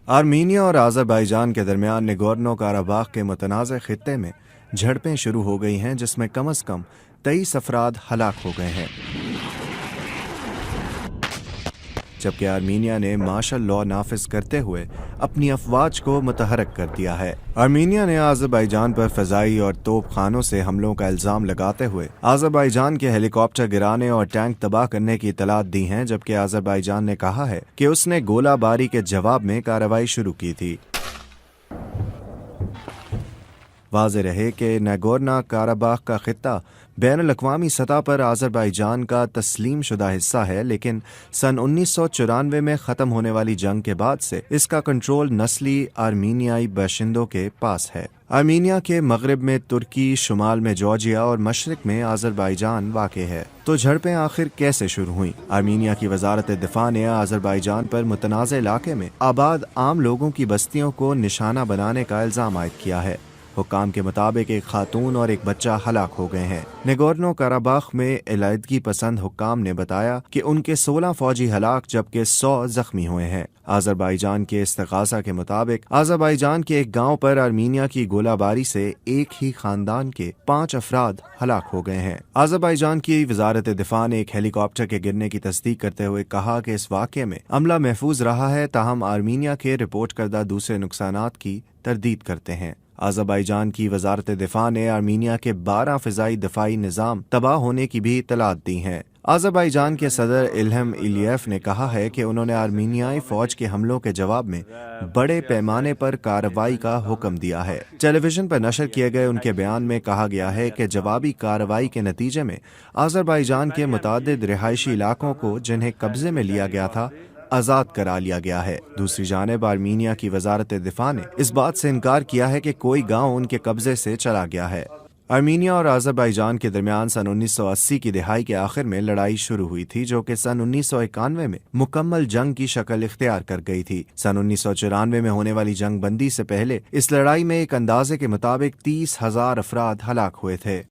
Armenia اور آذربائیجان کے درمیان نگورنو کاراباخ کے متنازع خطے میں جھڑپیں شروع ہو گئی ہیں، جس میں کم از کم 23 افراد ہلاک ہو گئے ہیں، جبکہ آرمینیا نے مارشل لاء نافذ کرتے ہوئے اپنی افواج کو متحرک کر دیا ہے۔ آرمینیا نے آذربائیجان پر فضائی اور توپ خانوں سے حملوں کا الزام لگاتے ہوئے آذربائیجان کے ہیلی کاپٹر گرانے اور ٹینک تباہ کرنے کی اطلاعات دی ہیں، جبکہ آذربائیجان نے کہا ہے کہ اس نے گولہ باری کے جواب میں کارروائی شروع کی تھی۔ واضح رہے کہ ناگورنو کاراباخ کا خطہ بین الاقوامی سطح پر آذربائیجان کا تسلیم شدہ حصہ ہے، لیکن سن 1994 میں ختم ہونے والی جنگ کے بعد سے اس کا کنٹرول نسلی آرمینیائی باشندوں کے پاس ہے۔ آرمینیا کے مغرب میں ترکی، شمال میں جارجیا اور مشرق میں آذربائیجان واقع ہے۔ تو جھڑپیں آخر کیسے شروع ہوئیں؟ آرمینیا کی وزارت دفاع نے آذربائیجان پر متنازع علاقے میں آباد عام لوگوں کی بستیوں کو نشانہ بنانے کا الزام عائد کیا ہے۔ حکام کے مطابق ایک خاتون اور ایک بچہ ہلاک ہو گئے ہیں۔ نگورنو کاراباخ میں علیحدگی پسند حکام نے بتایا کہ ان کے 16 فوجی ہلاک جبکہ 100 زخمی ہوئے ہیں۔ آذربائیجان کے استغاثہ کے مطابق آذربائیجان کے ایک گاؤں پر آرمینیا کی گولہ باری سے ایک ہی خاندان کے 5 افراد ہلاک ہو گئے ہیں۔ آذربائیجان کی وزارت دفاع نے ایک ہیلی کاپٹر کے گرنے کی تصدیق کرتے ہوئے کہا کہ اس واقعے میں عملہ محفوظ رہا ہے، تاہم آرمینیا کے رپورٹ کردہ دوسرے نقصانات کی تردید کرتے ہیں۔ آذربائیجان کی وزارت دفاع نے آرمینیا کے 12 فضائی دفاعی نظام تباہ ہونے کی بھی اطلاعات دی ہیں۔ آذربائیجان کے صدر الہم ایلیف نے کہا ہے کہ انہوں نے آرمینیائی فوج کے حملوں کے جواب میں بڑے پیمانے پر کارروائی کا حکم دیا ہے۔ ٹیلی ویژن پر نشر کیے گئے ان کے بیان میں کہا گیا ہے کہ جوابی کارروائی کے نتیجے میں آذربائیجان کے متعدد رہائشی علاقوں کو جنہیں قبضے میں لیا گیا تھا آزاد کرا لیا گیا ہے۔ دوسری جانب آرمینیا کی وزارت دفاع نے اس بات سے انکار کیا ہے کہ کوئی گاؤں ان کے قبضے سے چلا گیا ہے۔ آرمینیا اور آذربائیجان کے درمیان سن 1980 کی دہائی کے آخر میں لڑائی شروع ہوئی تھی، جو کہ سن 1991 میں مکمل جنگ کی شکل اختیار کر گئی تھی۔ سن 1994 میں ہونے والی جنگ بندی سے پہلے اس لڑائی میں ایک اندازے کے مطابق 30,000 افراد ہلاک ہوئے تھے۔